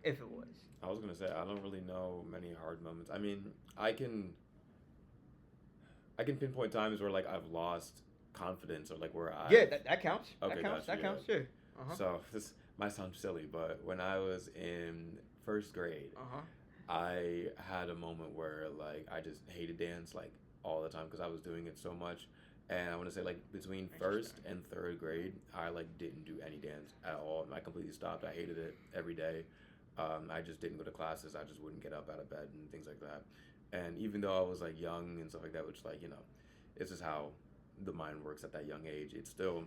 If it was. I was gonna say I don't really know many hard moments. I mean, I can pinpoint times where like I've lost confidence or like where I Yeah, that counts. okay, That counts. gotcha, That yeah. counts, sure. Uh-huh. So this might sound silly, but when I was in first grade, Uh-huh. I had a moment where like I just hated dance like all the time because I was doing it so much. And I want to say like between first Interesting. and third grade, I like didn't do any dance at all. I completely stopped. I hated it every day. I just didn't go to classes. I just wouldn't get up out of bed and things like that. And even though I was like young and stuff like that, which like it's just how the mind works at that young age. It still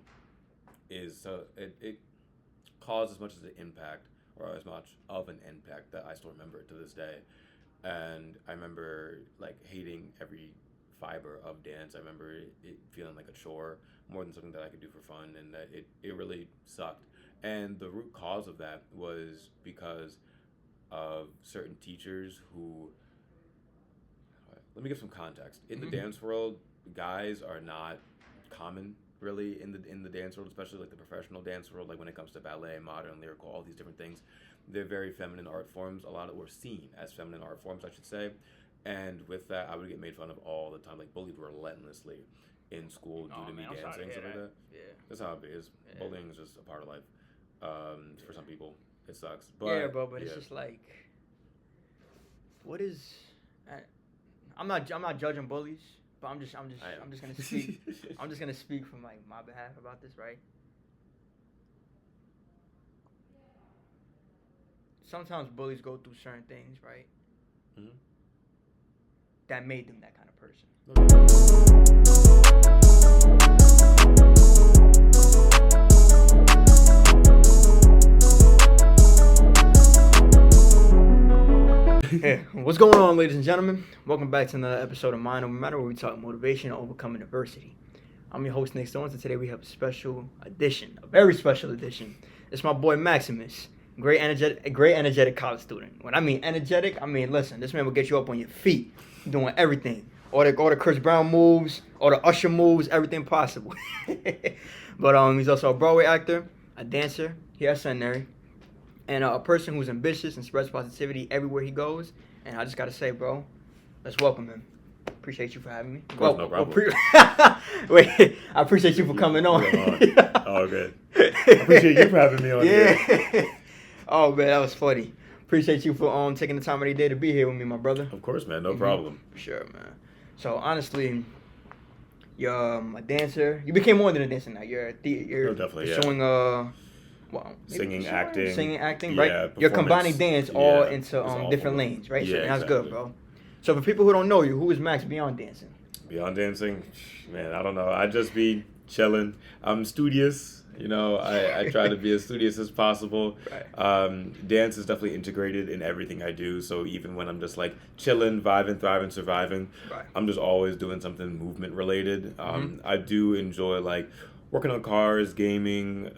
is so it caused as much as an impact or as much of an impact that I still remember it to this day. And I remember like hating every fiber of dance. I remember it feeling like a chore more than something that I could do for fun, and that it really sucked. And the root cause of that was because of certain teachers who. Let me give some context. In the dance world, guys are not common really in the dance world, especially like the professional dance world. Like when it comes to ballet, modern, lyrical, all these different things, they're very feminine art forms. A lot of were seen as feminine art forms, I should say. And with that, I would get made fun of all the time, like bullied relentlessly in school due to me Man, I'm sorry dancing to stuff hear like that. that. Yeah. That's how it is. Yeah. Bullying is just a part of life. For some people, it sucks. But Yeah, bro, but it's just like, what is? I'm not judging bullies, but I'm just gonna speak. I'm just gonna speak from like my behalf about this, right? Sometimes bullies go through certain things, right? Mhm. That made them that kind of person. Hey, what's going on, ladies and gentlemen? Welcome back to another episode of Mind Over Matter, where we talk motivation and overcoming adversity. I'm your host, Nick Stones, and today we have a special edition, a very special edition. It's my boy Maximus, great energetic college student. When I mean energetic, I mean listen, this man will get you up on your feet, doing everything, all the Chris Brown moves, all the Usher moves, everything possible. But he's also a Broadway actor, a dancer, he has seminary, and a person who's ambitious and spreads positivity everywhere he goes. And I just gotta say, bro, let's welcome him. Appreciate you for having me. Of course, no problem. Wait, I appreciate you for coming on. Oh, good. I appreciate you for having me on here. Oh man, that was funny. Appreciate you for taking the time of the day to be here with me, my brother. Of course, man. No problem. For sure, man. So honestly, you're a dancer. You became more than a dancer now. You're definitely, pursuing singing, acting, yeah, right? You're combining dance all into all different of it. lanes, right? Yeah, So that's exactly. good, bro. So for people who don't know you, who is Max beyond dancing? Beyond dancing, man, I don't know. I just be chilling. I'm studious. I try to be as studious as possible. Right. Dance is definitely integrated in everything I do. So even when I'm just like chilling, vibing, thriving, surviving, Right. I'm just always doing something movement related. I do enjoy like working on cars, gaming,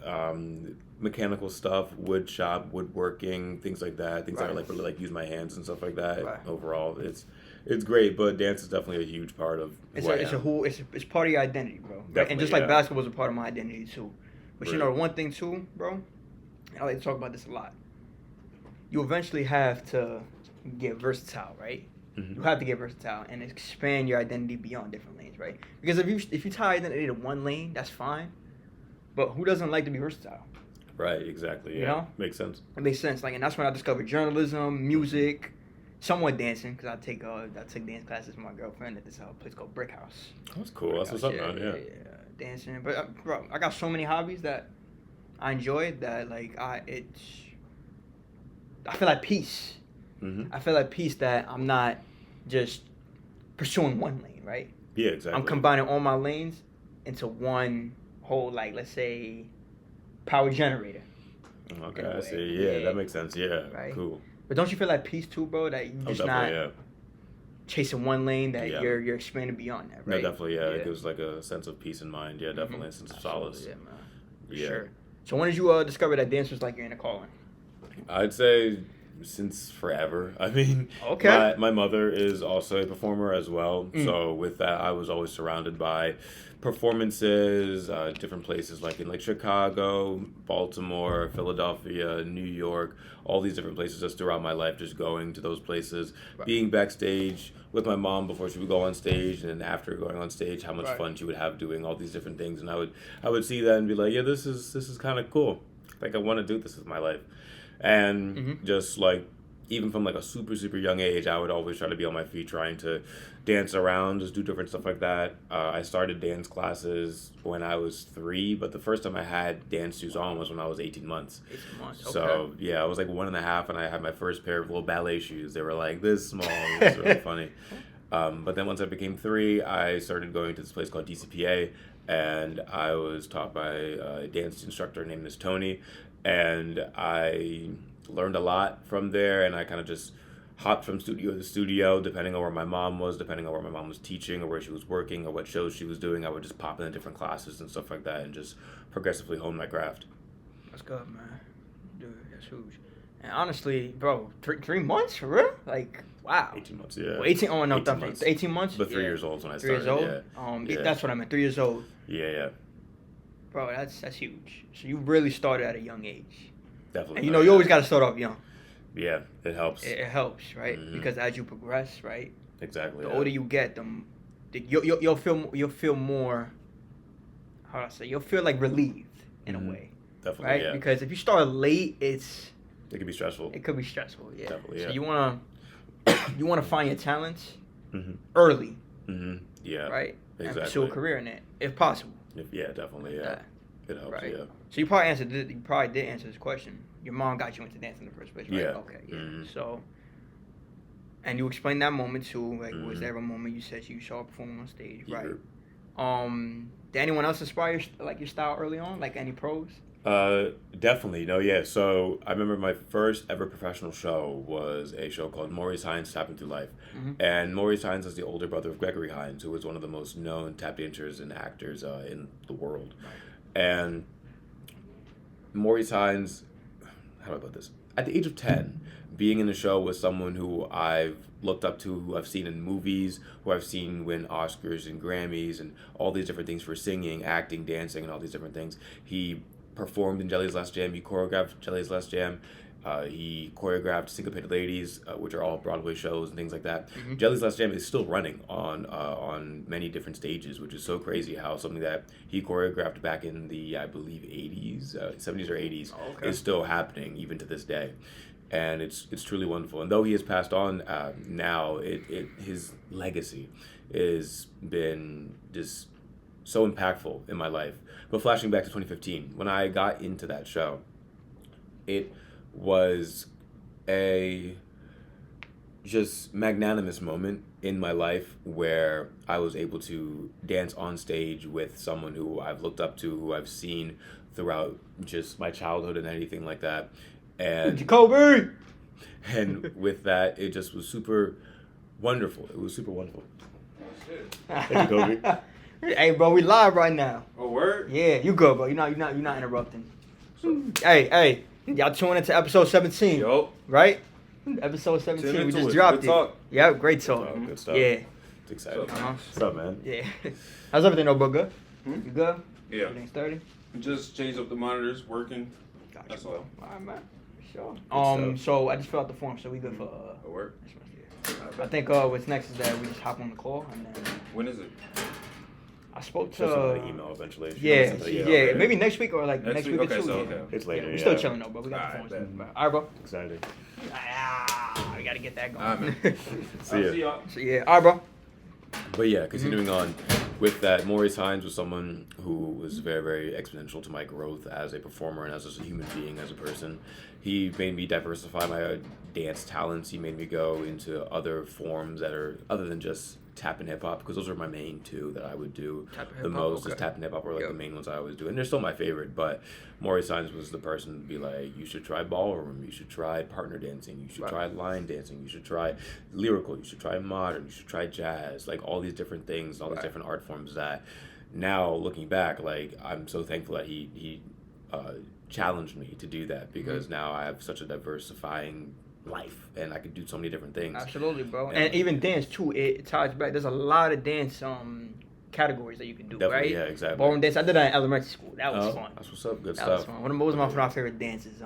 mechanical stuff, wood shop, woodworking, things like that. Things that I like really like use my hands and stuff like that. Right. Overall, it's great, but dance is definitely a huge part of who I am. It's part of your identity, bro. Right? And Definitely, just like yeah. basketball is a part of my identity too. But you Right. know, one thing too, bro, and I like to talk about this a lot. You eventually have to get versatile, right? Mhm. You have to get versatile and expand your identity beyond different lanes, right? Because if you tie identity to one lane, that's fine. But who doesn't like to be versatile? Right, exactly. Yeah, You know? makes sense. It makes sense. Like, and that's when I discovered journalism, music, somewhat dancing, because I take dance classes with my girlfriend at this place called Brick House. That's cool. That's what's up, man. Yeah. Dancing. But bro, I got so many hobbies that I enjoy that like I feel like peace. Mm-hmm. I feel like peace that I'm not just pursuing one lane, right? Yeah, exactly. I'm combining all my lanes into one whole, like, let's say, power generator. Okay, in a I way. see. Yeah, Yeah. that makes sense. Yeah, Right. cool. But don't you feel like peace too, bro? That you just not Definitely, chasing one lane, that Yeah. you're expanding beyond that, No, right? definitely, yeah. It gives like a sense of peace in mind. Yeah, definitely a sense of solace. Yeah, man. For Yeah. sure. So when did you discover that dance was like your inner calling? I'd say Since forever. I mean, Okay. my mother is also a performer as well. Mm. So with that, I was always surrounded by performances, different places like in like Chicago, Baltimore, Philadelphia, New York, all these different places just throughout my life, just going to those places, Right. being backstage with my mom before she would go on stage, and then after going on stage, how much Right. fun she would have doing all these different things, and I would see that and be like, yeah, this is kind of cool. Like I want to do this with my life, and Mm-hmm. just like even from like a super young age, I would always try to be on my feet, trying to dance around, just do different stuff like that. I started dance classes when I was 3, but the first time I had dance shoes on was when I was 18 months. 18 months. Okay. So yeah, I was like 1.5, and I had my first pair of little ballet shoes. They were like this small. It was really funny. But then once I became 3, I started going to this place called DCPA, and I was taught by a dance instructor named Miss Tony, and I learned a lot from there, and I kind of just hopped from studio to studio, depending on where my mom was, depending on where my mom was teaching or where she was working or what shows she was doing. I would just pop into different classes and stuff like that, and just progressively hone my craft. That's good, man. Dude, that's huge. And honestly, bro, 3 months for real? Like, wow. 18 months, yeah. Well, 18. Oh no, 18 definitely. months. 18 months. But 3 Yeah. years old when I 3 years started. old. Yeah. That's what I meant. 3 years old. Yeah. Bro, that's huge. So you really started at a young age. Definitely. And you know, you always got to start off young. Yeah, it helps. It helps, right? Mhm. Because as you progress, right, Exactly. the yeah. older you get, you'll feel more. How do I say? You'll feel like relieved in Mhm. a way, Definitely, right? yeah. Because if you start late, It can be stressful. it could be stressful. Yeah. Definitely, So yeah. you wanna find your talents Mm-hmm. early, Yeah. right? And Exactly. pursue a career in it if possible. Yeah, definitely, yeah. That, It helps, right. yeah. So you probably did answer this question. Your mom got you into dance in the first place, right? Yeah. Okay. Yeah. Mhm. So, and you explained that moment too. Like, was Mhm. there a moment you said you saw her perform on stage, Yeah. right? Did anyone else inspire your style early on? Like any pros? Definitely. No, yeah. So I remember my first ever professional show was a show called Maurice Hines Tapping Through Life. Mhm. And Maurice Hines is the older brother of Gregory Hines, who was one of the most known tap dancers and actors in the world. And Maurice Hines, how do I put this? At the age of 10, being in a show with someone who I've looked up to, who I've seen in movies, who I've seen win Oscars and Grammys and all these different things for singing, acting, dancing, and all these different things. He performed in Jelly's Last Jam. He choreographed Jelly's Last Jam. He choreographed Syncopated Ladies, which are all Broadway shows and things like that. Mhm. Jelly's Last Jam is still running on many different stages, which is so crazy how something that he choreographed back in the, I believe, 80s, 70s or 80s, Oh, okay. is still happening even to this day. And it's truly wonderful. And though he has passed on now, his legacy has been just so impactful in my life. But flashing back to 2015, when I got into that show, it was a just magnanimous moment in my life where I was able to dance on stage with someone who I've looked up to, who I've seen throughout just my childhood and anything like that. And Jacoby. and with that, it just was super wonderful. It was super wonderful. Thank you, Kobe. Hey, bro, we live right now. Oh, word? Yeah, you good, bro. You're not interrupting. Hey, y'all tuning into episode 17, Yo. right? Episode 17. Tune We into just it. dropped Good it. talk. Yeah, great talk. Oh, good stuff. Yeah, It's exciting. Uh-huh. What's up, man? yeah. How's everything, though, bro? Good? Hmm? You good? Yeah. Everything's sturdy? Just changed up the monitors, working. Gotcha, That's bro. all. All right, man. For sure. stuff. So I just filled out the form, so we good for Oh, word? this one here. I think what's next is that we just hop on the call and then When is it? I spoke to. Just another email eventually. If you Yeah, want something, yeah, okay. maybe next week or like Next next week? week or Okay, two. so, yeah. okay. It's later, Yeah, we're yeah. still chilling though, but we got Alright, the phones. bet. All right, bro. Excited. We gotta get that going. Alright, man. See ya. y'all. So yeah, all right, bro. But yeah, continuing on with that, Maurice Hines was someone who was very, very exponential to my growth as a performer and as a human being, as a person. He made me diversify my dance talents. He made me go into other forms that are other than just tap and hip hop, because those are my main two that I would do Tap and the hip-hop, most. Is okay. tap and hip hop were like Yep. the main ones I always do, and they're still my favorite. But Maurice Hines was the person to be like, you should try ballroom, you should try partner dancing, you should Right. try line dancing, you should try lyrical, you should try modern, you should try jazz, like all these different things, all these Right. different art forms that now looking back, like I'm so thankful that he challenged me to do that, because now I have such a diversifying life, and I could do so many different things. Absolutely, bro. And even dance too. It ties back. There's a lot of dance categories that you can do, Definitely, right? yeah, exactly. Ballroom dance. I did that in elementary school. That was fun. That's what's up. Good That stuff. was fun. One of my favorite dances.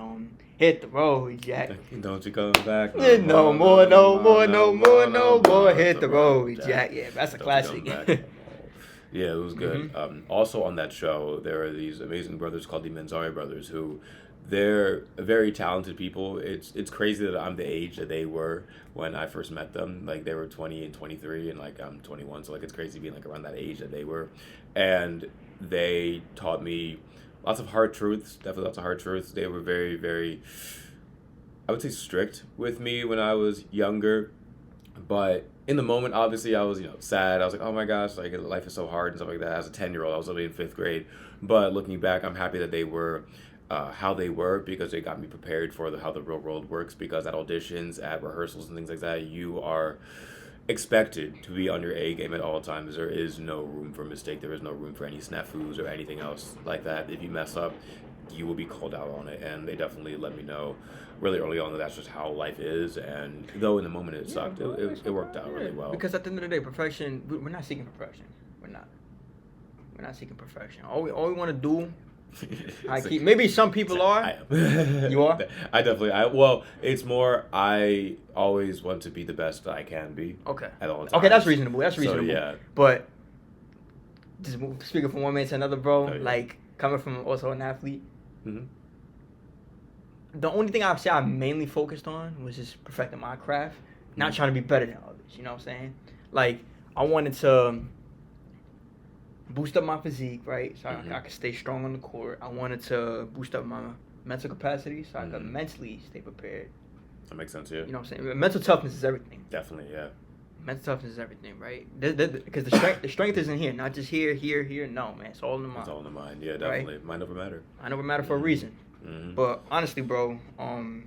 Hit the road, Jack. Don't you come back? No more. Hit the road, Jack. Yeah, that's a classic. Yeah, it was good. Also on that show, there are these amazing brothers called the Manzari brothers who they're very talented people. It's crazy that I'm the age that they were when I first met them. Like they were 20 and 23 and like I'm 21. So like it's crazy being like around that age that they were. And they taught me lots of hard truths, definitely lots of hard truths. They were very, very, I would say strict with me when I was younger. But in the moment, obviously, I was, sad. I was like, oh my gosh, like life is so hard and stuff like that. As a 10-year-old, I was only in 5th grade. But looking back, I'm happy that they were how they were because they got me prepared for how the real world works. Because at auditions, at rehearsals and things like that, you are expected to be on your A game at all times. There is no room for mistake. There is no room for any snafus or anything else like that. If you mess up, you will be called out on it. And they definitely let me know really early on that that's just how life is. And though in the moment it sucked, it worked out really well. Because at the end of the day, perfection, we're not seeking perfection. We're not seeking perfection. All we want to do. Maybe some people are. I am. You are? Well, it's more I always want to be the best that I can be. Okay. At all times. Okay, that's reasonable. So, yeah. But just speaking from one man to another, bro, Oh, yeah. like coming from also an athlete, Mm-hmm. the only thing I'd say I mainly focused on was just perfecting my craft, not trying to be better than others. You know what I'm saying? Like I wanted to boost up my physique, right? So I could stay strong on the court. I wanted to boost up my mental capacity so I could mentally stay prepared. That makes sense, yeah. You know what I'm saying? Mental toughness is everything. Definitely, yeah. Mental toughness is everything, right? Because the strength isn't here, not just here. No, man, it's all in the mind. It's all in the mind, yeah, definitely. Right? Mind over matter. Mind over matter for a reason. Mm-hmm. But honestly, bro, I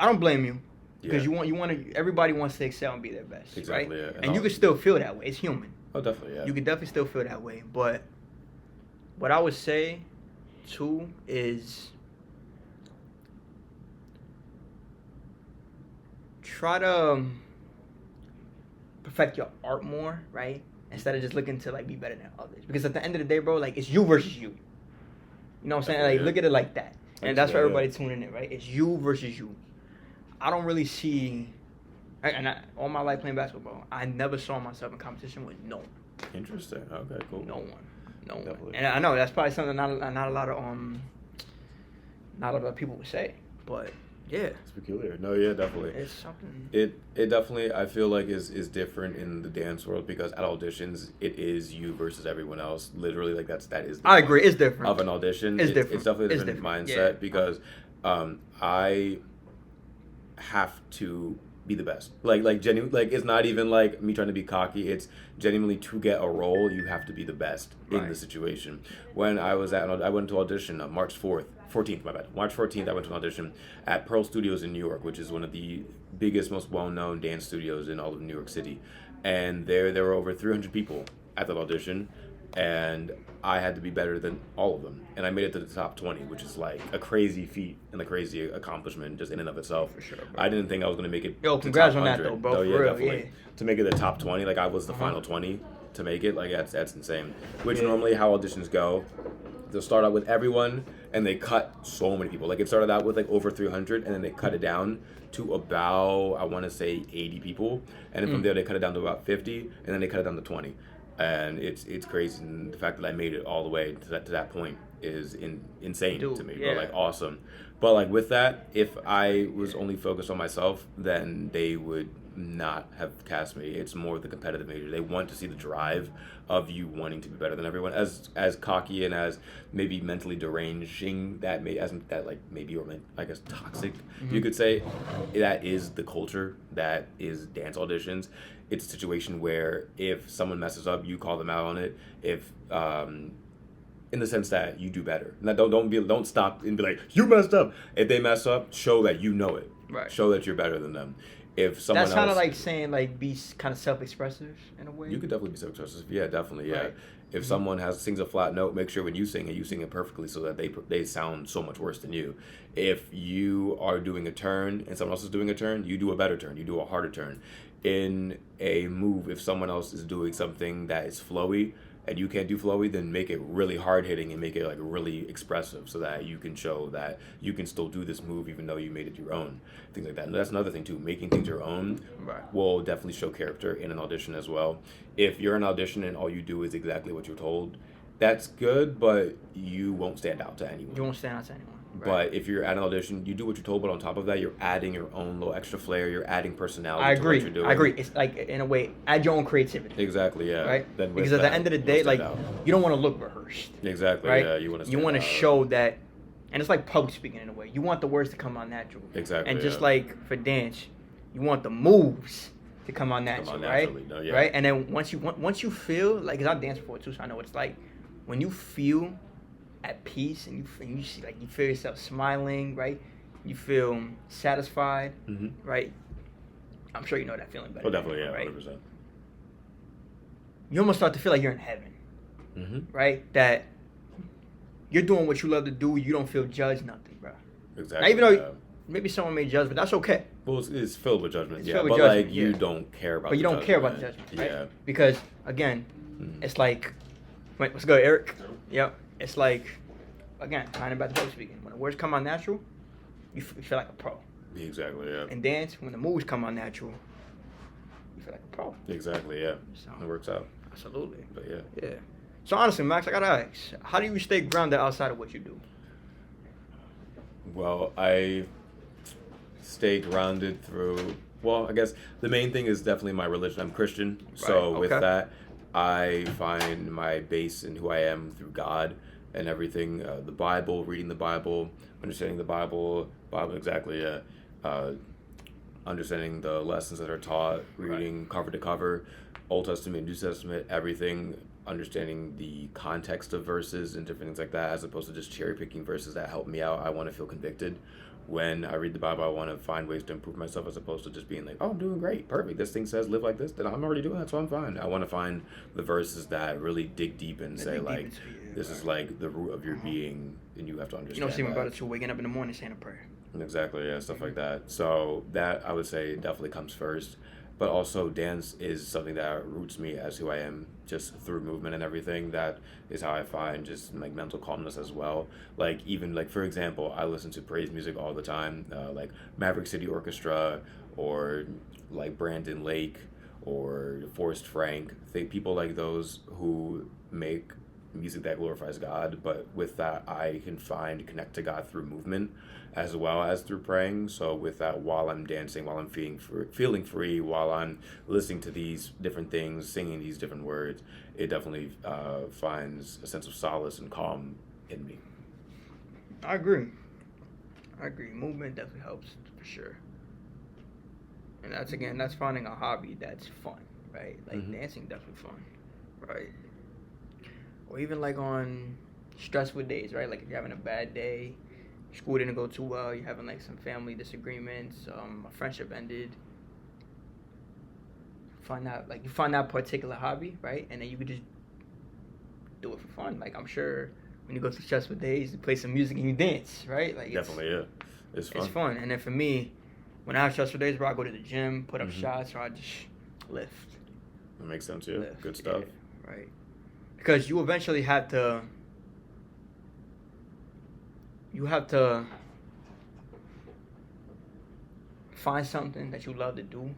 don't blame you because you want to. Everybody wants to excel and be their best, exactly, right? Yeah. And you can still feel that way. It's human. Oh, definitely, yeah. You can definitely still feel that way. But what I would say, too, is try to perfect your art more, right? Instead of just looking to like be better than others. Because at the end of the day, bro, like it's you versus you. You know what I'm saying? Like look at it like that. And that's for everybody tuning in, right? It's you versus you. I don't really see, all my life playing basketball, I never saw myself in competition with no one. Interesting. Okay, cool. No one. Definitely. And I know that's probably something not a lot of people would say, but yeah, it's peculiar. No, yeah, definitely. It's something. It definitely I feel like is different in the dance world because at auditions it is you versus everyone else. Literally, like that is. I agree. It's different. Of an audition, it's different. It's definitely a different mindset because I have to be the best. Like genuine. Like it's not even like me trying to be cocky. It's genuinely to get a role. You have to be the best in the situation. When I went to audition on March 14th, my bad. March 14th, I went to an audition at Pearl Studios in New York, which is one of the biggest, most well-known dance studios in all of New York City. And there were over 300 people at that audition, and I had to be better than all of them. And I made it to the top 20, which is like a crazy feat and a crazy accomplishment just in and of itself. For sure, bro. I didn't think I was going to make it. Yo, congrats on that, though, bro. Oh, yeah, for real, definitely. yeah. To make it the top 20, like I was the final 20 to make it. Like that's insane. Which normally how auditions go. They'll start out with everyone, and they cut so many people. Like it started out with like over 300, and then they cut it down to about, I want to say 80 people, and then from there they cut it down to about 50, and then they cut it down to 20. And it's crazy, and the fact that I made it all the way to that point is insane to me. Yeah. But like awesome. But like with that, if I was only focused on myself, then they would not have cast me. It's more the competitive nature. They want to see the drive of you wanting to be better than everyone. As cocky and as maybe mentally deranging maybe or I guess toxic, you could say, that is the culture that is dance auditions. It's a situation where if someone messes up, you call them out on it. If in the sense that you do better. Now, don't stop and be like, you messed up. If they mess up, show that you know it. Right. Show that you're better than them. If someone That's kind of else, like saying like be kind of self-expressive in a way. you could definitely be self-expressive. Yeah, definitely. Yeah. Right. If someone sings a flat note, make sure when you sing it perfectly so that they sound so much worse than you. If you are doing a turn and someone else is doing a turn, you do a better turn. You do a harder turn. In a move, if someone else is doing something that is flowy and you can't do flowy, then make it really hard hitting and make it like really expressive so that you can show that you can still do this move even though you made it your own. Things like that. And that's another thing too. Making things your own Right. will definitely show character in an audition as well. If you're in an audition and all you do is exactly what you're told, that's good, but you won't stand out to anyone. You won't stand out to anyone. Right. But if you're at an audition, you do what you're told, but on top of that, you're adding your own little extra flair. You're adding personality I to agree. what you're doing. I agree. It's like in a way, add your own creativity. Exactly, yeah. Right? Then with Because at the that, end of the you'll day, stand like out. you don't want to look rehearsed. Exactly, Right? yeah. You want to to show that, and it's like public speaking in a way. You want the words to come out natural. Exactly. And just yeah. like for dance, you want the moves to come out natural, right? naturally, no, yeah. Right? And then once you feel like, cause I've danced before too, so I know what it's like. When you feel at peace and you see, like you feel yourself smiling, right? You feel satisfied, right? I'm sure you know that feeling better. Oh, definitely, yeah, right? 100%. You almost start to feel like you're in heaven, right? That you're doing what you love to do. You don't feel judged, nothing, bro. Exactly. Now, even though maybe someone may judge, but that's okay. Well, it's filled with judgment, It's yeah. filled with But judgment, like you yeah. don't care about. But you the don't care about the judgment, right? Yeah. Because again, it's like, wait, what's good, Eric? Yep. It's like, again, kind of about the public speaking. When the words come out natural, you feel like a pro. Exactly, yeah. And dance, when the moves come out natural, you feel like a pro. Exactly, yeah. So, It works out. absolutely. But yeah. Yeah. So honestly, Max, I gotta ask, how do you stay grounded outside of what you do? Well, I stay grounded through. Well, I guess the main thing is definitely my religion. I'm Christian, so Right, with okay. that, I find my base in who I am through God and everything. The Bible, reading the Bible, understanding the Bible exactly. Understanding the lessons that are taught, reading cover to cover, Old Testament, New Testament, everything. Understanding the context of verses and different things like that, as opposed to just cherry picking verses that help me out. I want to feel convicted. When I read the Bible, I want to find ways to improve myself, as opposed to just being like, oh, I'm doing great, perfect. This thing says live like this, then I'm already doing that, so I'm fine. I want to find the verses that really dig deep and say, like, this is like the root of your being, and you have to understand. You don't see my that. brother too waking up in the morning saying a prayer. Exactly, yeah, stuff like that. So that, I would say, definitely comes first. But also dance is something that roots me as who I am, just through movement and everything. That is how I find just like mental calmness as well. Like even like, for example, I listen to praise music all the time, like Maverick City Orchestra or like Brandon Lake or Forrest Frank. People like those who make music that glorifies God, but with that I can connect to God through movement as well as through praying. So with that, while I'm dancing, while I'm feeling free, while I'm listening to these different things, singing these different words, it definitely finds a sense of solace and calm in me. I agree. Movement definitely helps for sure. And that's finding a hobby that's fun, right? Like dancing definitely fun, right? Or even like on stressful days, right? Like if you're having a bad day, school didn't go too well, you're having like some family disagreements, a friendship ended. You find that particular hobby, right? And then you could just do it for fun. Like I'm sure when you go through stressful days, you play some music and you dance, right? Like Definitely, yeah. It's fun. It's fun. And then for me, when I have stressful days, bro, I go to the gym, put up shots, or I just lift. That makes sense, yeah. Lift, Good stuff. yeah, right. Because you eventually have to find something that you love to do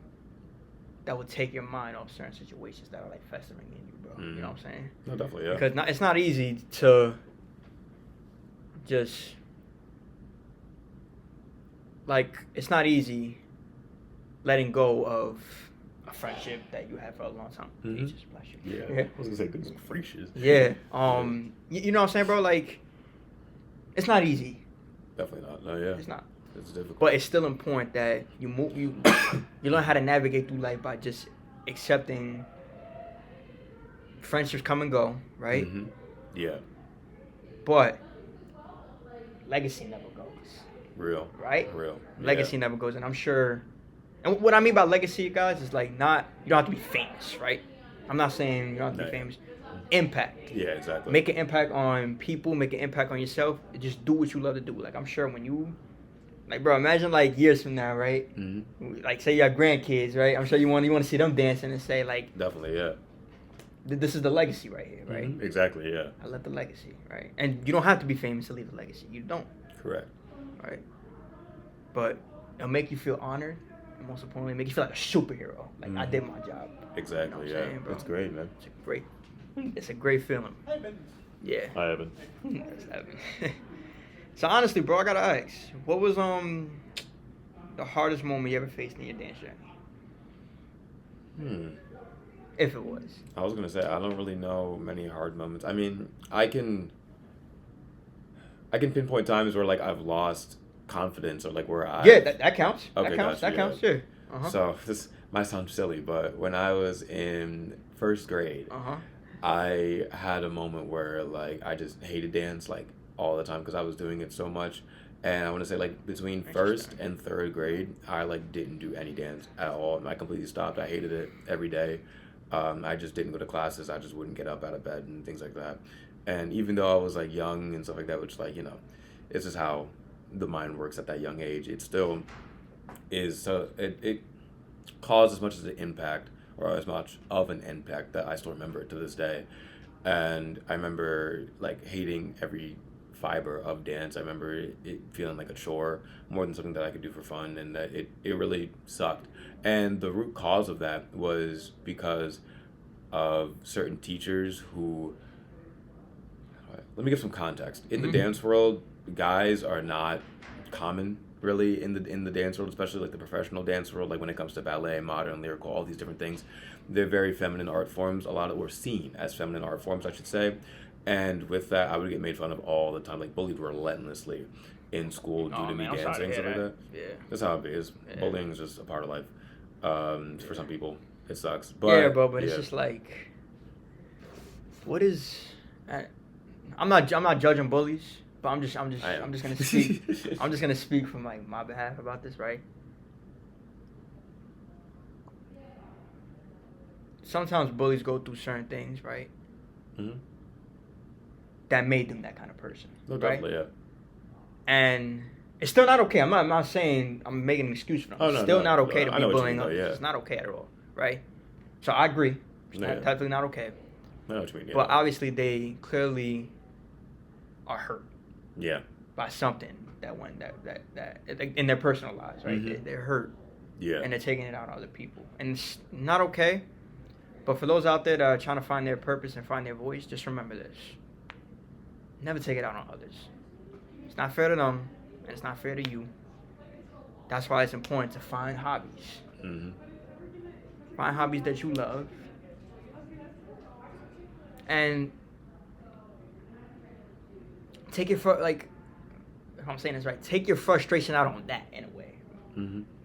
that will take your mind off certain situations that are like festering in you, bro. You know what I'm saying? No, definitely, yeah. Because it's not easy to just it's not easy letting go of a friendship that you had for a long time. Jesus bless you. Yeah. I was gonna say goodness gracious. Yeah. You know what I'm saying, bro? Like, it's not easy. Definitely not. No, yeah. It's not. It's difficult. But it's still important that you learn how to navigate through life by just accepting friendships come and go, right? Yeah. But legacy never goes. Real. Right? Real. Legacy never goes, and I'm sure. And what I mean by legacy, guys, is like not you don't have to be famous, right? I'm not saying you don't have to be famous. Impact. Yeah, exactly. Make an impact on people. Make an impact on yourself. Just do what you love to do. Like I'm sure when you, like, bro, imagine like years from now, right? Mm-hmm. Like say you have grandkids, right? I'm sure you want to see them dancing and say like, Definitely, yeah. This is the legacy right here, right? Mm-hmm. Exactly, yeah. I left the legacy, right? And you don't have to be famous to leave a legacy. You don't. Correct. Right? But it'll make you feel honored, and most importantly, make you feel like a superhero. Like I did my job. Exactly, you know yeah. That's great, man. It's a great feeling. Yeah. Hi, Evan. That's Evan. So honestly, bro, I gotta ask, what was the hardest moment you ever faced in your dance journey? If it was. I was gonna say I don't really know many hard moments. I mean, I can pinpoint times where like I've lost confidence or like where I that counts. Okay, That counts. Yeah. So this might sound silly, but when I was in first grade, I had a moment where like I just hated dance like all the time because I was doing it so much. And I want to say like between first and third grade, I like didn't do any dance at all. I completely stopped. I hated it every day. I just didn't go to classes. I just wouldn't get up out of bed and things like that. And even though I was like young and stuff like that, which like, you know, it's just how the mind works at that young age, it still is. So it caused as much as an impact or as much of an impact that I still remember it to this day. And I remember like hating every fiber of dance. I remember it feeling like a chore more than something that I could do for fun, and that it really sucked. And the root cause of that was because of certain teachers who, let me give some context. In the dance world, guys are not common really in the dance world, especially like the professional dance world, like when it comes to ballet, modern, lyrical, all these different things. They're very feminine art forms. A lot of were seen as feminine art forms, I should say. And with that, I would get made fun of all the time, like bullied relentlessly in school due to me dancing and stuff like that. Yeah. That's how it is. Yeah. Bullying is just a part of life. For some people, it sucks. But yeah, bro. But it's just like, what is? I'm not judging bullies, but I'm just gonna speak. I'm just gonna speak from like my behalf about this, right? Sometimes bullies go through certain things, right? That made them that kind of person. No, right? definitely, yeah. And it's still not okay. I'm not saying I'm making an excuse for them. It's still not okay to be bullying others. It's not okay at all, right? So I agree. It's technically not okay. I know what you mean. Yeah. But obviously they clearly are hurt. Yeah. By something that in their personal lives, right? They're hurt. Yeah. And they're taking it out on other people. And it's not okay. But for those out there that are trying to find their purpose and find their voice, just remember this. Never take it out on others. It's not fair to them, and it's not fair to you. That's why it's important to find hobbies. Find hobbies that you love. And take it for, like, if I'm saying this right, take your frustration out on that in a way.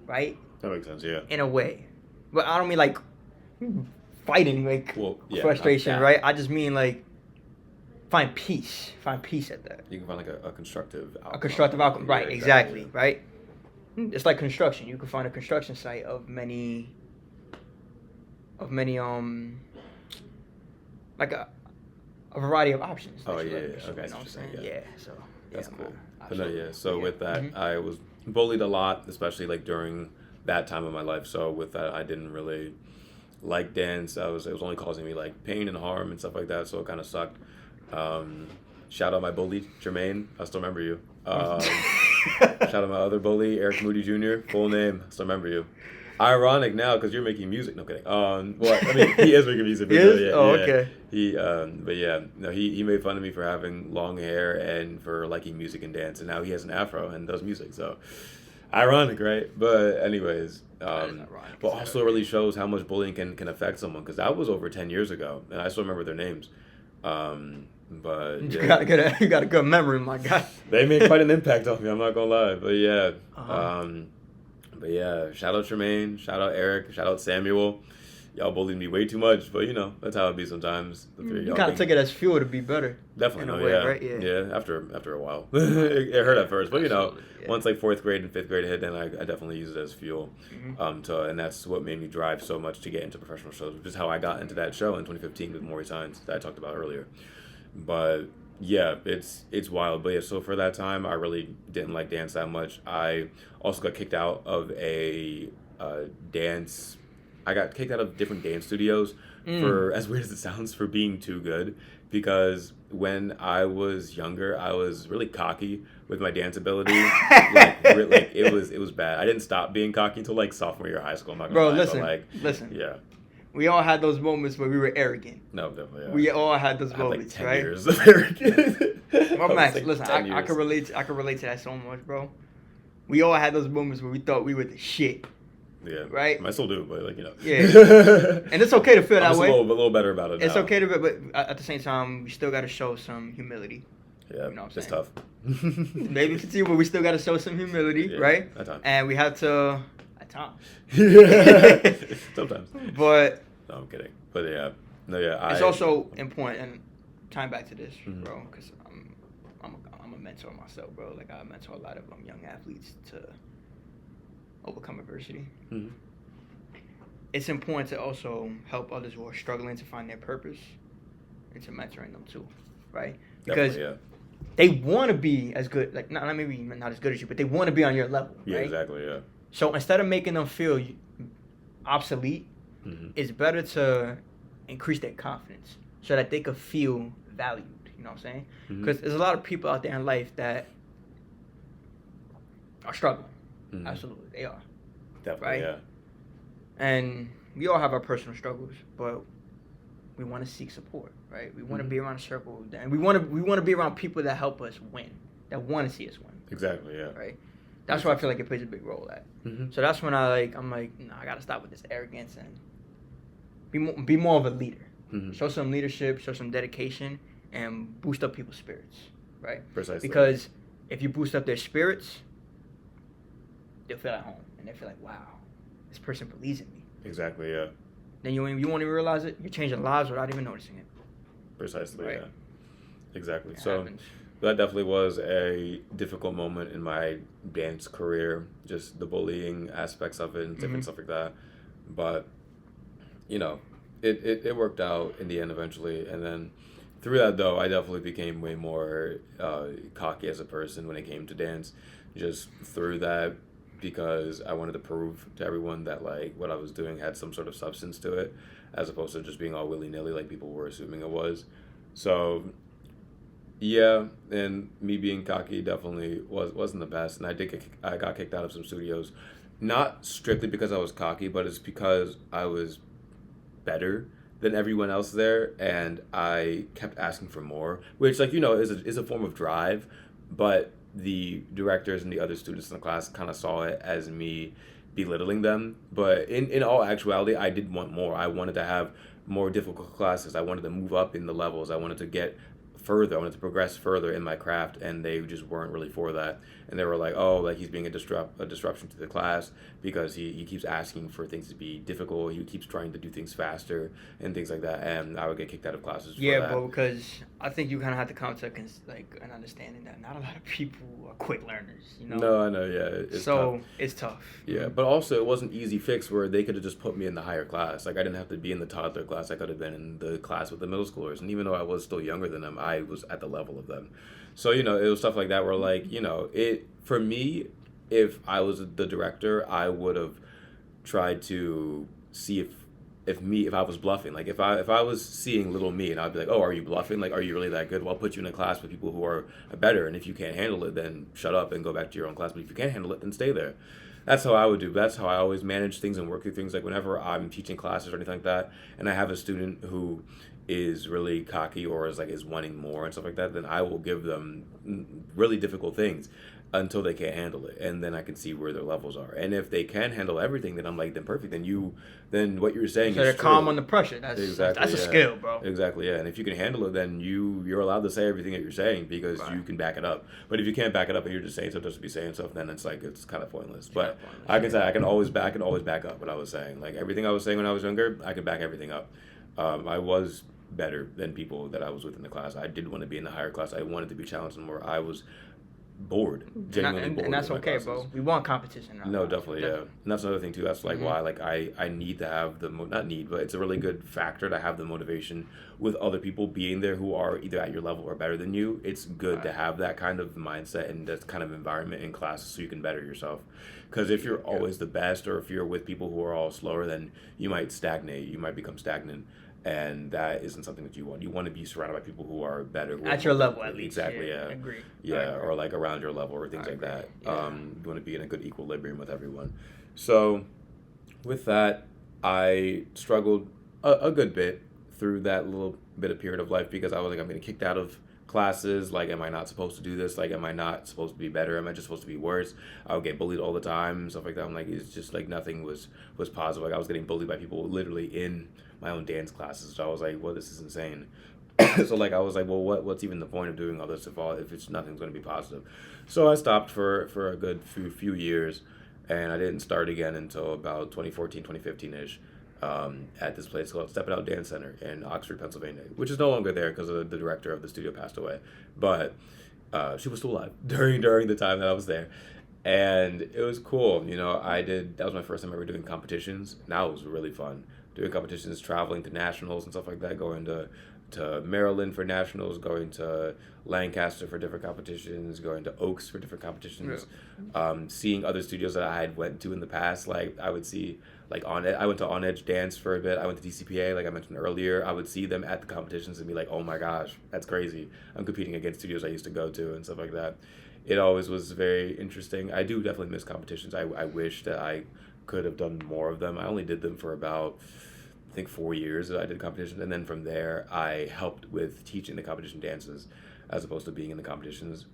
Right? That makes sense, yeah. In a way. But I don't mean, like, fighting, like, frustration, right? I just mean, like, find peace at that. You can find like a constructive outcome. A constructive outcome, right? Yeah, exactly, right? It's like construction. You can find a construction site of many like a variety of options. Oh You yeah, know what I'm saying? Yeah. So that's cool. Man, but no, yeah. So with that, I was bullied a lot, especially like during that time of my life. So with that, I didn't really like dance. It was only causing me like pain and harm and stuff like that. So it kind of sucked. Shout out my bully, Jermaine. I still remember you. Shout out my other bully, Eric Moody Jr. Full name. I still remember you. Ironic now because you're making music. No kidding. Well, I mean, he is making music. He is? Yeah, okay. But yeah, no, he made fun of me for having long hair and for liking music and dance, and now he has an afro and does music. So ironic, right? But anyways, but also really shows how much bullying can affect someone because that was over 10 years ago, and I still remember their names. But you got a good memory, my guy. They made quite an impact on me. I'm not gonna lie, but yeah, shout out Tremaine, shout out Eric, shout out Samuel, y'all bullied me way too much, but that's how it be sometimes. The three of You y'all kind of think- took it as fuel to be better. Definitely, in a no, way, yeah, right? Yeah. After a while, it hurt at first, but Absolutely, yeah. once like fourth grade and fifth grade hit, then I definitely used it as fuel. Mhm. And that's what made me drive so much to get into professional shows, which is how I got into that show in 2015 with Maury Signs that I talked about earlier. But yeah, it's wild. But yeah, so for that time, I really didn't like dance that much. I also got kicked out of a dance. I got kicked out of different dance studios for, as weird as it sounds, for being too good. Because when I was younger, I was really cocky with my dance ability. It was bad. I didn't stop being cocky until like sophomore year of high school. I'm not gonna Bro, lie, listen, but, like, listen. yeah, We all had those moments where we were arrogant. no, definitely. Yeah. We all had those I had like moments, 10 right? years of arrogance. Well, I was, Max, like, listen, 10 I years. can relate. I can relate to that so much, bro. We all had those moments where we thought we were the shit. Yeah. Right? I still do, but Yeah. And it's okay to feel I'm that just way. a little better about it now. It's okay to, but at the same time, we still got to show some humility. Yeah, You know what I'm it's saying? tough. Maybe continue, but we still got to show some humility, Yeah, right? at times. And we have to, at times. Sometimes. But No, I'm kidding. But yeah, no, yeah. it's also important, and tying back to this, Mhm. bro, because I'm a mentor myself, bro. Like I mentor a lot of young athletes to overcome adversity. Mhm. It's important to also help others who are struggling to find their purpose and to mentoring them too, right? Because Definitely, they want to be as good, like not maybe not as good as you, but they want to be on your level, yeah, right? exactly, yeah. So instead of making them feel obsolete, Mm-hmm. it's better to increase their confidence so that they could feel valued. You know what I'm saying? Mhm. Because there's a lot of people out there in life that are struggling. Mhm. Absolutely, they are. Definitely, right? yeah. And we all have our personal struggles, but we want to seek support, right? We want to Mhm. be around a circle, and we want to be around people that help us win, that want to see us win, Exactly, yeah. right? That's where I feel like it plays a big role at. Mm-hmm. So that's when I'm like, no, I gotta stop with this arrogance and be more of a leader. Mm-hmm. Show some leadership, show some dedication, and boost up people's spirits, right? Precisely. Because if you boost up their spirits, they'll feel at home, and they feel like, wow, this person believes in me. Exactly, yeah. Then you won't even realize it. You're changing lives without even noticing it. Precisely, Right. yeah. Exactly. It So happens. that definitely was a difficult moment in my dance career, just the bullying aspects of it and different Mhm. stuff like that. But, it worked out in the end eventually. And then through that, though, I definitely became way more cocky as a person when it came to dance. Just through that, because I wanted to prove to everyone that, like, what I was doing had some sort of substance to it, as opposed to just being all willy-nilly like people were assuming it was. So yeah, and me being cocky definitely wasn't the best, and I got kicked out of some studios, not strictly because I was cocky, but it's because I was better than everyone else there, and I kept asking for more, which, like, is a form of drive, but the directors and the other students in the class kind of saw it as me belittling them. But in all actuality, I did want more. I wanted to have more difficult classes. I wanted to move up in the levels. I wanted to get further. I wanted to progress further in my craft, and they just weren't really for that. And they were like, oh, like, he's being a disruption to the class because he keeps asking for things to be difficult. He keeps trying to do things faster and things like that. And I would get kicked out of classes for Yeah, that. but because I think you kind of have to come to an understanding that not a lot of people are quick learners, you know? No, I know, yeah. It's tough. It's tough. Yeah, but also it wasn't easy fix where they could have just put me in the higher class. Like, I didn't have to be in the toddler class. I could have been in the class with the middle schoolers. And even though I was still younger than them, I was at the level of them. So, it was stuff like that where, like, for me, if I was the director, I would have tried to see if I was bluffing. Like, if I was seeing little me, and I'd be like, oh, are you bluffing? Like, are you really that good? Well, I'll put you in a class with people who are better, and if you can't handle it, then shut up and go back to your own class. But if you can't handle it, then stay there. That's how I would do. That's how I always manage things and work through things. Like, whenever I'm teaching classes or anything like that, and I have a student who is really cocky or is wanting more and stuff like that, then I will give them really difficult things. until they can't handle it, and then I can see where their levels are. And if they can handle everything, then I'm like, then perfect. Then what you're saying So is they're true. calm under pressure. That's Exactly, that's a yeah. skill, bro. Exactly, yeah. And if you can handle it, then you're allowed to say everything that you're saying because Right. you can back it up. But if you can't back it up and you're just saying stuff just to be saying stuff, then it's like it's kind of pointless. But I can say I can always back up what I was saying. Like everything I was saying when I was younger, I could back everything up. I was better than people that I was with in the class. I did want to be in the higher class. I wanted to be challenged more. I was bored, genuinely bored. And that's with my okay, classes. bro. We want competition. No, definitely, yeah. And that's another thing too. That's like Mhm. why, like, I need to have not need, but it's a really good factor to have the motivation with other people being there who are either at your level or better than you. It's good to have that kind of mindset and that kind of environment in classes so you can better yourself. Because if you're always the best, or if you're with people who are all slower, then you might stagnate. You might become stagnant. And that isn't something that you want. You want to be surrounded by people who are better. Who At are your more level, at least. Exactly, yeah. Agree. Yeah, or like around your level or things like that. Yeah. You want to be in a good equilibrium with everyone. So, with that, I struggled a good bit through that little bit of period of life because I was like, I'm getting kicked out of classes. Like, am I not supposed to do this? Like, am I not supposed to be better? Am I just supposed to be worse? I would get bullied all the time and stuff like that. I'm like, it's just like nothing was positive. Like, I was getting bullied by people literally in my own dance classes. So I was like, well, this is insane. So like I was like, well, what's even the point of doing all this if it's nothing's going to be positive? So I stopped for a good few years, and I didn't start again until about 2014, 2015-ish, at this place called Step It Out Dance Center in Oxford, Pennsylvania, which is no longer there because the director of the studio passed away. But she was still alive during the time that I was there. And it was cool. You know, that was my first time ever doing competitions. Now it was really fun. Doing competitions, traveling to nationals and stuff like that, going to Maryland for nationals, going to Lancaster for different competitions, going to Oaks for different competitions, seeing other studios that I had went to in the past. Like I would see, like I went to On Edge Dance for a bit. I went to DCPA, like I mentioned earlier. I would see them at the competitions and be like, oh my gosh, that's crazy. I'm competing against studios I used to go to and stuff like that. It always was very interesting. I do definitely miss competitions. I wish that I could have done more of them. I only did them for about, I think, 4 years that I did competitions, and then from there I helped with teaching the competition dances as opposed to being in the competitions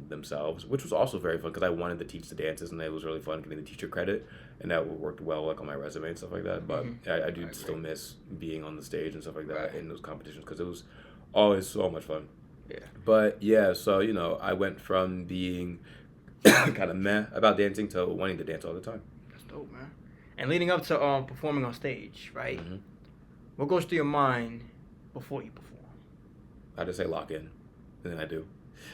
themselves, which was also very fun because I wanted to teach the dances, and it was really fun getting the teacher credit, and that worked well like on my resume and stuff like that. But I do still miss being on the stage and stuff like that in those competitions because it was always so much fun. Yeah. But yeah, so you know, I went from being kind of meh about dancing to wanting to dance all the time. That's dope, man. And leading up to performing on stage, right? Mm-hmm. What goes through your mind before you perform? I just say lock in, and then I do,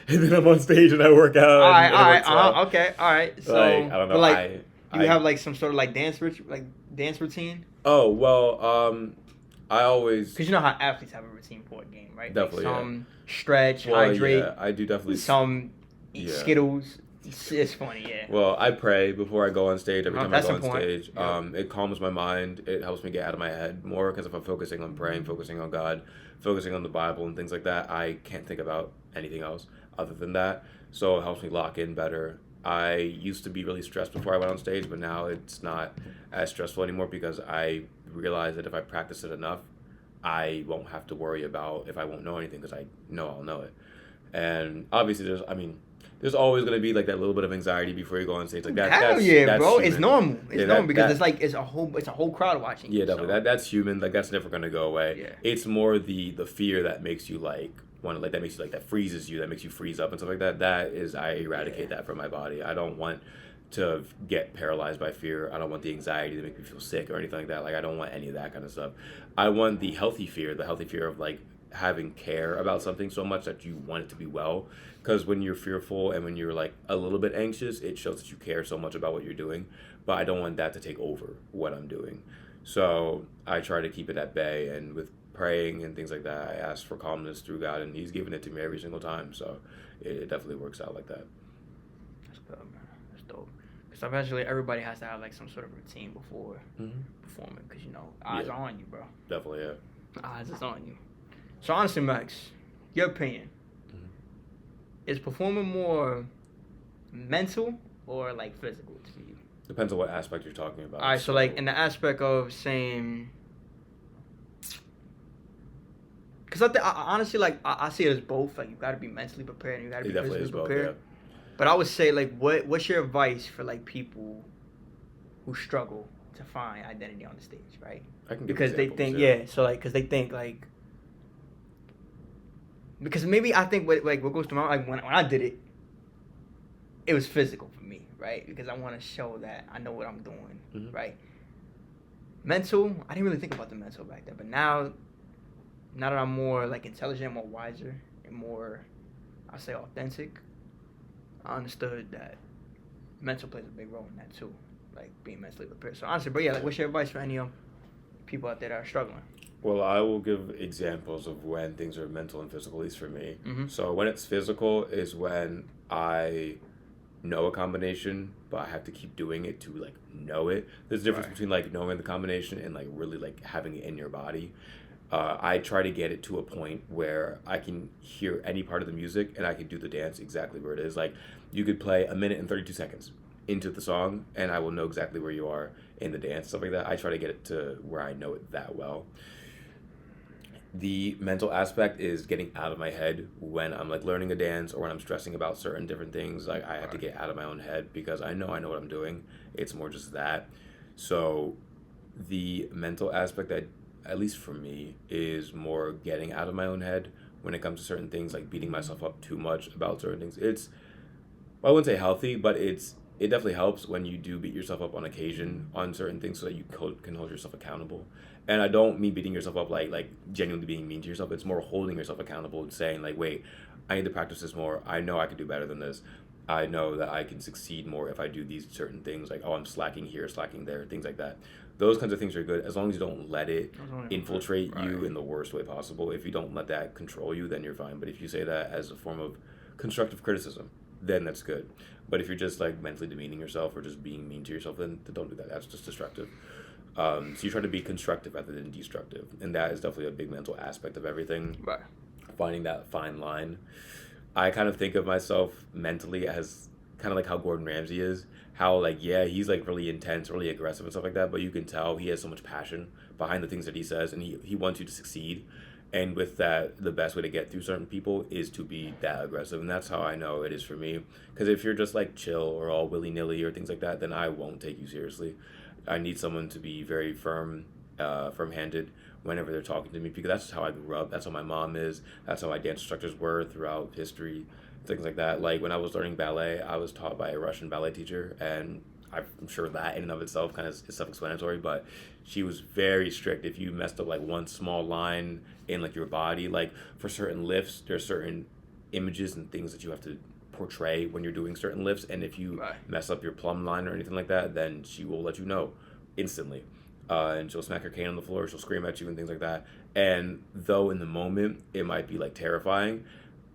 and then I'm on stage and I work out. All right, and all it right, works well. okay, all right. So, Like, I don't know. But like, do you have like some sort of like dance routine? Oh well, I always Because you know how athletes have a routine for a game, right? Definitely, like some stretch, well, hydrate. yeah, I do definitely. Some eat Yeah. Skittles. It's funny, yeah. Well, I pray before I go on stage. Every time I That's go on important. stage, Yeah. it calms my mind. It helps me get out of my head more because if I'm focusing on praying, focusing on God, focusing on the Bible and things like that, I can't think about anything else other than that. So it helps me lock in better. I used to be really stressed before I went on stage, but now it's not as stressful anymore because I realize that if I practice it enough, I won't have to worry about if I won't know anything because I know I'll know it. And obviously, there's always going to be like that little bit of anxiety before you go on stage. Like that. Hell that's, yeah, that's bro. human. It's normal. It's Yeah, normal because that- it's a whole crowd watching. Yeah, you, definitely. so. That's human. Like that's never going to go away. Yeah. It's more the fear that makes you that freezes you, that makes you freeze up and stuff like that. I eradicate that from my body. I don't want to get paralyzed by fear. I don't want the anxiety to make me feel sick or anything like that. Like I don't want any of that kind of stuff. I want the healthy fear of like having care about something so much that you want it to be well. Because when you're fearful and when you're like a little bit anxious, it shows that you care so much about what you're doing. But I don't want that to take over what I'm doing. So I try to keep it at bay, and with praying and things like that, I ask for calmness through God, and He's given it to me every single time. So it definitely works out like that. That's good, man. That's dope. Because eventually everybody has to have like some sort of routine before performing. Because eyes are on you, bro. Definitely, yeah. Eyes is on you. So honestly, Max, your opinion, is performing more mental or like physical to you? Depends on what aspect you're talking about. All right, so like in the aspect of saying, because I honestly like I see it as both. Like you got to be mentally prepared and you got to It be definitely physically is both, prepared. But I would say, like, what's your advice for like people who struggle to find identity on the stage, right? I can give Because they examples, think, yeah. so like, because they think like, because maybe I think what goes through my mind, like when I did it, it was physical for me, right? Because I want to show that I know what I'm doing, Mm-hmm. right? Mental, I didn't really think about the mental back then, but now that I'm more like intelligent, more wiser, and more, I say, authentic, I understood that mental plays a big role in that too, like being mentally prepared. So honestly, but yeah, like, what's your advice for any people out there that are struggling? Well, I will give examples of when things are mental and physical, at least for me. Mm-hmm. So when it's physical is when I know a combination, but I have to keep doing it to like know it. There's a difference Right. between like knowing the combination and like really like having it in your body. I try to get it to a point where I can hear any part of the music and I can do the dance exactly where it is. Like you could play a minute and 32 seconds into the song and I will know exactly where you are in the dance, stuff like that. I try to get it to where I know it that well. The mental aspect is getting out of my head when I'm like learning a dance or when I'm stressing about certain different things. Like I have to get out of my own head because I know what I'm doing. It's more just that. So the mental aspect that, at least for me, is more getting out of my own head when it comes to certain things, like beating myself up too much about certain things. It's, well, I wouldn't say healthy, but it definitely helps when you do beat yourself up on occasion on certain things so that you can hold yourself accountable. And I don't mean beating yourself up like genuinely being mean to yourself. It's more holding yourself accountable and saying like, wait, I need to practice this more. I know I can do better than this. I know that I can succeed more if I do these certain things. Like, oh, I'm slacking here, slacking there, things like that. Those kinds of things are good as long as you don't let it infiltrate you in the worst way possible. If you don't let that control you, then you're fine. But if you say that as a form of constructive criticism, then that's good. But if you're just like mentally demeaning yourself or just being mean to yourself, then don't do that. That's just destructive. So you try to be constructive rather than destructive, and that is definitely a big mental aspect of everything. Right. Finding that fine line. I kind of think of myself mentally as kind of like how Gordon Ramsay is. How like yeah, he's like really intense, really aggressive and stuff like that, but you can tell he has so much passion behind the things that he says, and he wants you to succeed. And with that, the best way to get through certain people is to be that aggressive, and that's how I know it is for me. Because if you're just like chill or all willy nilly or things like that, then I won't take you seriously. I need someone to be very firm handed whenever they're talking to me because that's just how I grew up. That's how my mom is. That's how my dance instructors were throughout history, things like that. Like when I was learning ballet, I was taught by a Russian ballet teacher, and I'm sure that in and of itself kind of is self-explanatory, but she was very strict. If you messed up like one small line in like your body, like for certain lifts, there's certain images and things that you have to portray when you're doing certain lifts, and if you mess up your plumb line or anything like that, then she will let you know instantly. And she'll smack her cane on the floor, she'll scream at you and things like that. And though in the moment it might be like terrifying,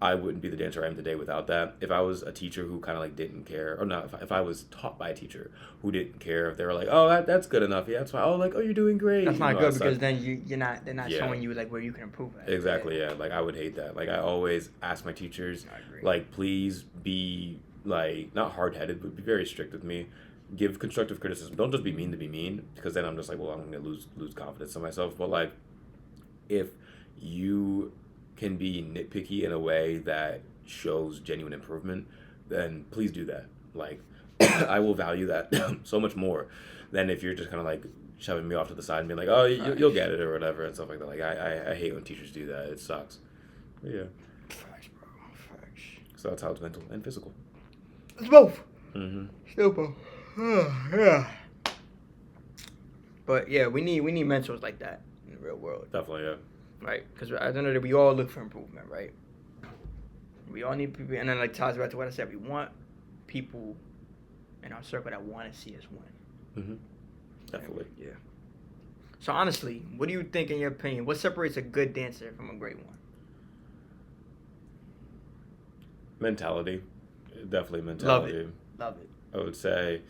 I wouldn't be the dancer I am today without that. If I was a teacher who kind of like didn't care, or not, if I was taught by a teacher who didn't care, if they were like, oh, that's good enough, yeah, that's fine. Oh, like, oh, you're doing great. That's not good because then they're not Yeah. showing you like where you can improve at. Exactly, yeah. Like I would hate that. Like I always ask my teachers, like, please be like not hard headed, but be very strict with me. Give constructive criticism. Don't just be mean to be mean, because then I'm just like, well, I'm gonna lose confidence in myself. But like, if you can be nitpicky in a way that shows genuine improvement, then please do that. Like, I will value that so much more than if you're just kind of like shoving me off to the side and being like, oh, you'll get it or whatever and stuff like that. Like, I hate when teachers do that. It sucks. But yeah. Facts, bro. Facts. So that's how it's mental and physical. It's both. Mm-hmm. Still both. Yeah. But yeah, we need mentors like that in the real world. Definitely, yeah. Right? Because at the end of the day, we all look for improvement, right? We all need people, and then like ties back to what I said. We want people in our circle that want to see us win. Mm-hmm. Definitely. Yeah. So honestly, what do you think, in your opinion, what separates a good dancer from a great one? Mentality. Definitely mentality. Love it. I would say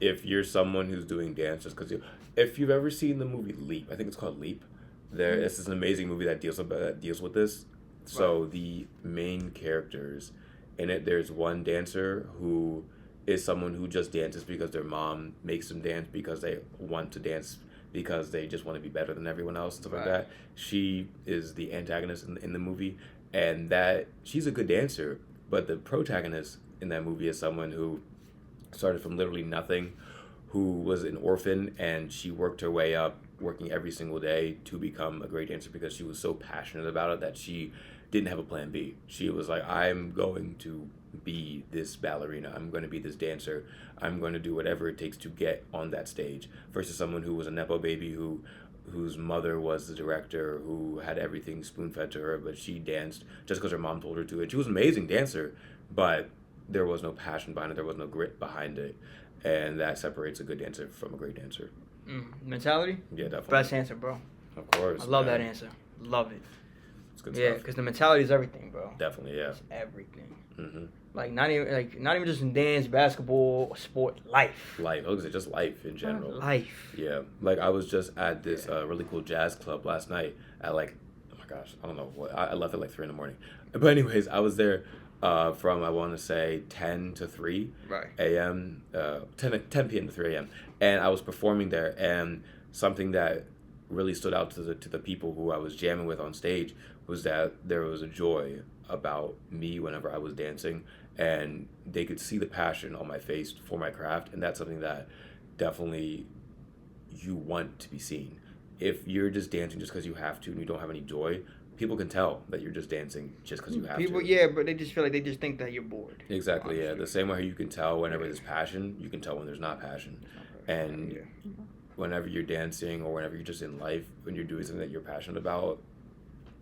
if you're someone who's doing dance just because if you've ever seen the movie Leap, I think it's called Leap. This is an amazing movie that deals with this. So the main characters in it, there's one dancer who is someone who just dances because their mom makes them dance because they want to dance because they just want to be better than everyone else and stuff like that. She is the antagonist in the movie, and that she's a good dancer, but the protagonist in that movie as someone who started from literally nothing, who was an orphan, and she worked her way up, working every single day to become a great dancer because she was so passionate about it that she didn't have a plan B. She was like, I'm going to be this ballerina. I'm going to be this dancer. I'm going to do whatever it takes to get on that stage. Versus someone who was a nepo baby whose mother was the director, who had everything spoon-fed to her, but she danced just because her mom told her to. And she was an amazing dancer, but there was no passion behind it. There was no grit behind it. And that separates a good dancer from a great dancer. Mentality? Yeah, definitely. Best answer, bro. Of course. I love that answer. Love it. It's good Yeah, stuff. because the mentality is everything, bro. Definitely, yeah. It's everything. Mm-hmm. Not even just in dance, basketball, sport, life. Life. I was just life in general. Life. Yeah. Like, I was just at this really cool jazz club last night at like, oh my gosh, I don't know what. I left at like 3 a.m. But anyways, I was there from, I want to say, 10 to 3 a.m., 10 p.m. to 3 a.m. And I was performing there, and something that really stood out to the people who I was jamming with on stage was that there was a joy about me whenever I was dancing, and they could see the passion on my face for my craft, and that's something that definitely you want to be seen. If you're just dancing just because you have to and you don't have any joy, people can tell that you're just dancing just because you have to. Yeah, but they just feel like they just think that you're bored. Exactly, honestly. Yeah. The same way you can tell whenever there's passion, you can tell when there's not passion. And whenever you're dancing or whenever you're just in life, when you're doing something that you're passionate about,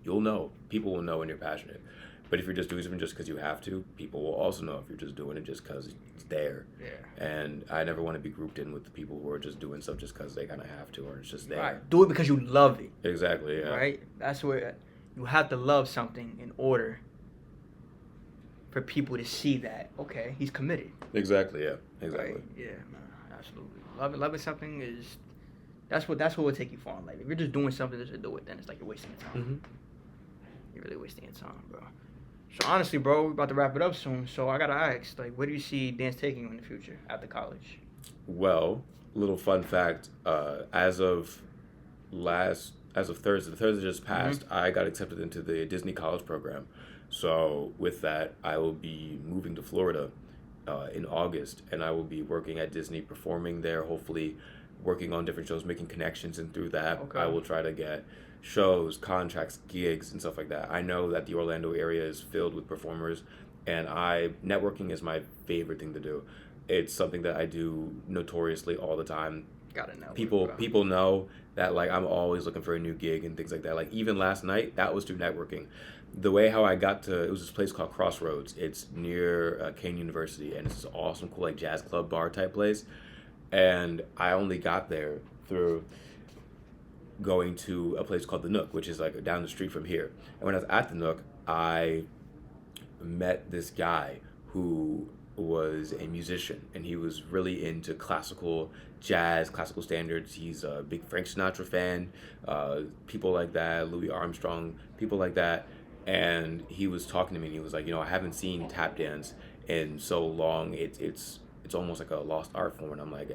you'll know. People will know when you're passionate. But if you're just doing something just because you have to, people will also know if you're just doing it just because it's there. Yeah. And I never want to be grouped in with the people who are just doing stuff just because they kind of have to, or it's just there. Right. Do it because you love it. Exactly, yeah. Right? That's where you have to love something in order for people to see that, okay, he's committed. Exactly, yeah. Exactly. Right? Yeah, man. Absolutely. Loving something is, that's what will take you far in life. If you're just doing something just to do it, then it's like you're wasting your time. Mm-hmm. You're really wasting your time, bro. So honestly, bro, we're about to wrap it up soon. So I gotta ask, like, where do you see dance taking you in the future after college? Well, little fun fact: as of Thursday, the Thursday just passed, I got accepted into the Disney College program. So with that, I will be moving to Florida in August, and I will be working at Disney, performing there. Hopefully, working on different shows, making connections, and through that, I will try to get shows, contracts, gigs, and stuff like that. I know that the Orlando area is filled with performers, and networking is my favorite thing to do. It's something that I do notoriously all the time. Gotta know. People know that, like, I'm always looking for a new gig and things like that. Like, even last night, that was through networking. The way how I got to, it was this place called Crossroads. It's near Kane University, and it's this awesome, cool, like, jazz club bar type place. And I only got there through going to a place called the Nook, which is like down the street from here. And when I was at the Nook, I met this guy who was a musician, and he was really into classical jazz, classical standards. He's a big Frank Sinatra fan, people like that, Louis Armstrong, people like that. And he was talking to me, and he was like, I haven't seen tap dance in so long. It's almost like a lost art form. And I'm like,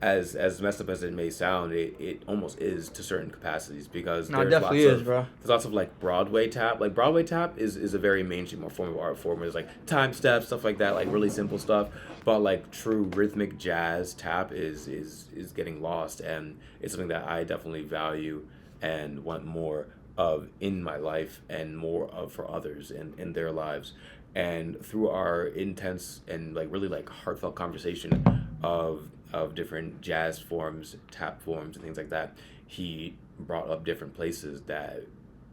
as messed up as it may sound, it almost is to certain capacities, because there's lots of like Broadway tap. Like, Broadway tap is a very mainstream form of art form. There's like time steps, stuff like that, like really simple stuff. But like true rhythmic jazz tap is getting lost, and it's something that I definitely value and want more of in my life, and more of for others in their lives. And through our intense and like really like heartfelt conversation of different jazz forms, tap forms, and things like that, he brought up different places that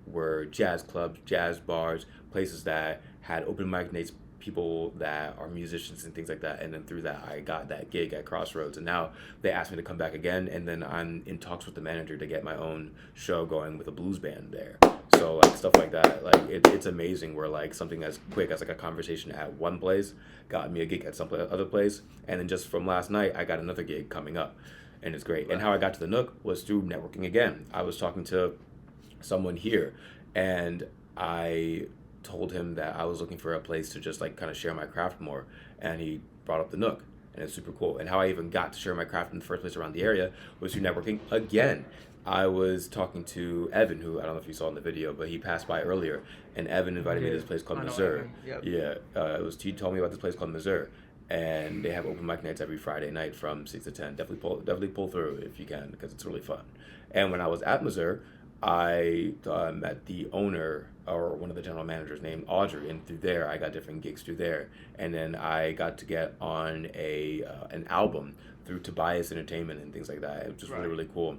were jazz clubs, jazz bars, places that had open mic nights, people that are musicians and things like that. And then through that, I got that gig at Crossroads, and now they asked me to come back again, and then I'm in talks with the manager to get my own show going with a blues band there. So like stuff like that, like it's amazing where like something as quick as like a conversation at one place got me a gig at some other place, and then just from last night I got another gig coming up, and it's great. Right. And how I got to the Nook was through networking again. I was talking to someone here, and I told him that I was looking for a place to just like kind of share my craft more, and he brought up the Nook. and it's super cool. And how I even got to share my craft in the first place around the area was through networking again. I was talking to Evan, who I don't know if you saw in the video, but he passed by earlier, and Evan invited me to this place called Missouri. Yep. Yeah, he told me about this place called Missouri, and they have open mic nights every Friday night from 6 to 10. Definitely pull through if you can, because it's really fun. And when I was at Missouri, I met the owner or one of the general managers named Audrey, and through there I got different gigs through there, and then I got to get on an album through Tobias Entertainment and things like that. It was just really cool.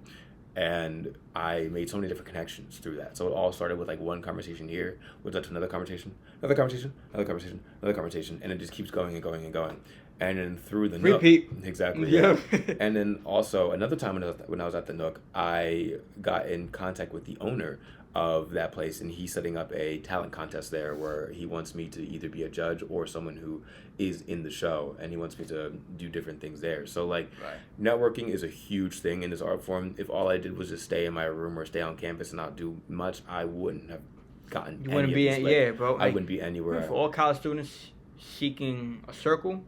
And I made so many different connections through that. So it all started with like one conversation here, which led to another conversation, and it just keeps going and going and going. And then through the Repeat. Nook, exactly. Yeah. And then also another time when I was at the Nook, I got in contact with the owner of that place, and he's setting up a talent contest there where he wants me to either be a judge or someone who is in the show, and he wants me to do different things there. So like networking is a huge thing in this art form. If all I did was just stay in my room or stay on campus and not do much, I wouldn't have gotten You wouldn't be bro. I wouldn't be anywhere. For all college students seeking a circle,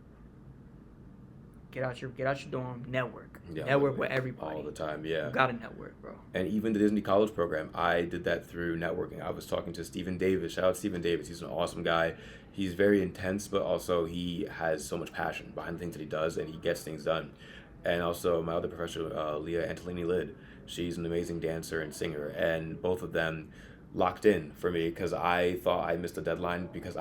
get out your dorm, network. Yeah, network with everybody. All the time, yeah. You gotta network, bro. And even the Disney College program, I did that through networking. I was talking to Stephen Davis. Shout out Stephen Davis. He's an awesome guy. He's very intense, but also he has so much passion behind the things that he does, and he gets things done. And also my other professor, Leah Antolini-Lid. She's an amazing dancer and singer, and both of them locked in for me because I thought I missed a deadline because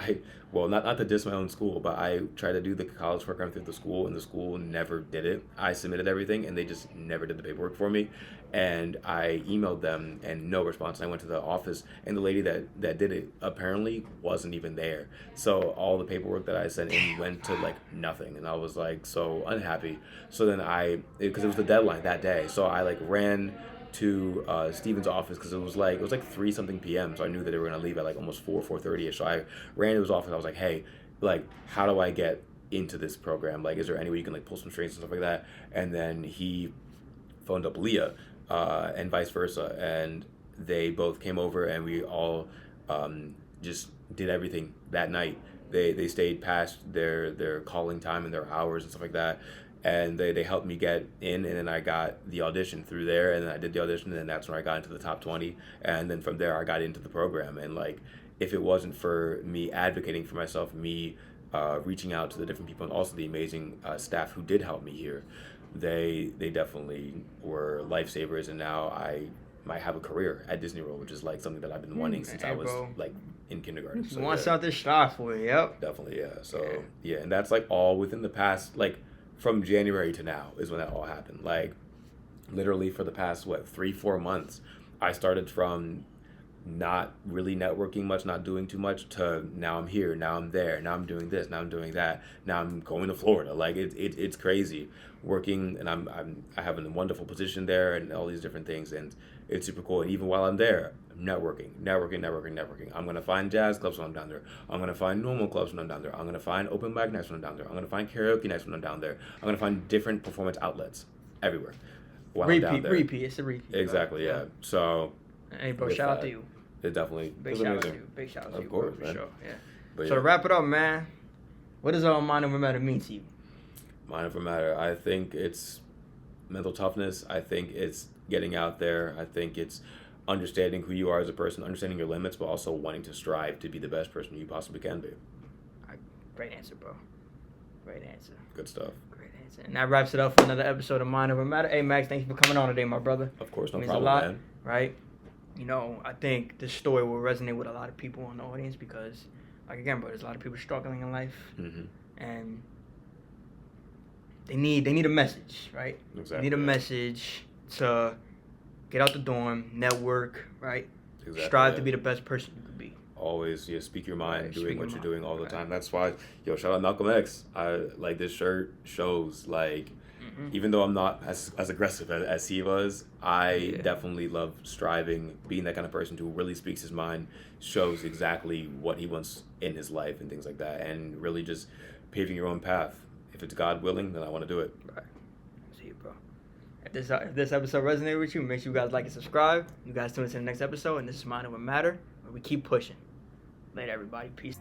not to diss my own school, but I tried to do the college program through the school, and the school never did it. I submitted everything and they just never did the paperwork for me, and I emailed them and no response. And I went to the office, and the lady that did it apparently wasn't even there, so all the paperwork that I sent in went to like nothing, and I was like so unhappy. So then because it was the deadline that day, so I like ran to Steven's office because it was like 3-something p.m. So I knew that they were gonna leave at like almost 4:30ish. So I ran to his office. I was like, hey, like, how do I get into this program? Like, is there any way you can like pull some strings and stuff like that? And then he phoned up Leah and vice versa, and they both came over, and we all just did everything that night. They stayed past their calling time and their hours and stuff like that. And they helped me get in, and then I got the audition through there, and then I did the audition, and that's when I got into the top 20, and then from there I got into the program. And like, if it wasn't for me advocating for myself, me reaching out to the different people, and also the amazing staff who did help me here, they definitely were lifesavers. And now I might have a career at Disney World, which is like something that I've been wanting since I was like in kindergarten. So, you want something to strive for, yep. Definitely, yeah. So yeah, and that's like all within the past from January to now is when that all happened. Like, literally for the past, 3-4 months, I started from not really networking much, not doing too much, to now I'm here, now I'm there, now I'm doing this, now I'm doing that, now I'm going to Florida. Like, it's crazy working, and I have a wonderful position there and all these different things, and it's super cool. And even while I'm there, networking. I'm going to find jazz clubs when I'm down there. I'm going to find normal clubs when I'm down there. I'm going to find open mic nights when I'm down there. I'm going to find karaoke nights when I'm down there. I'm going to find different performance outlets everywhere while I'm down there. Repeat. It's a repeat. Exactly, yeah. So, hey, bro, shout out to you. It definitely Big shout out to you. Big shout out to you. Of course, bro, man. For sure, yeah. But so to wrap it up, man, what does Mind Over Matter mean to you? Mind Over Matter, I think it's mental toughness. I think it's getting out there. I think it's understanding who you are as a person, understanding your limits, but also wanting to strive to be the best person you possibly can be. Great answer, bro. Great answer. Good stuff. Great answer. And that wraps it up for another episode of Mind Over Matter. Hey, Max, thank you for coming on today, my brother. Of course, no it means problem, a lot, man. Right? You know, I think this story will resonate with a lot of people in the audience because, like, again, bro, there's a lot of people struggling in life, and they need a message, right? Exactly. They need a message to get out the dorm, network, right? Exactly. Strive to be the best person you could be. Always, speak your mind, Right, doing what you're doing all the right. time. That's why, shout out Malcolm X. This shirt shows, even though I'm not as aggressive as he was, I definitely love striving, being that kind of person who really speaks his mind, shows exactly what he wants in his life and things like that, and really just paving your own path. If it's God willing, then I want to do it. Right. See you, bro. If this episode resonated with you, make sure you guys like and subscribe. You guys tune in to the next episode, and this is Mind Over Matter, where we keep pushing. Later, everybody. Peace.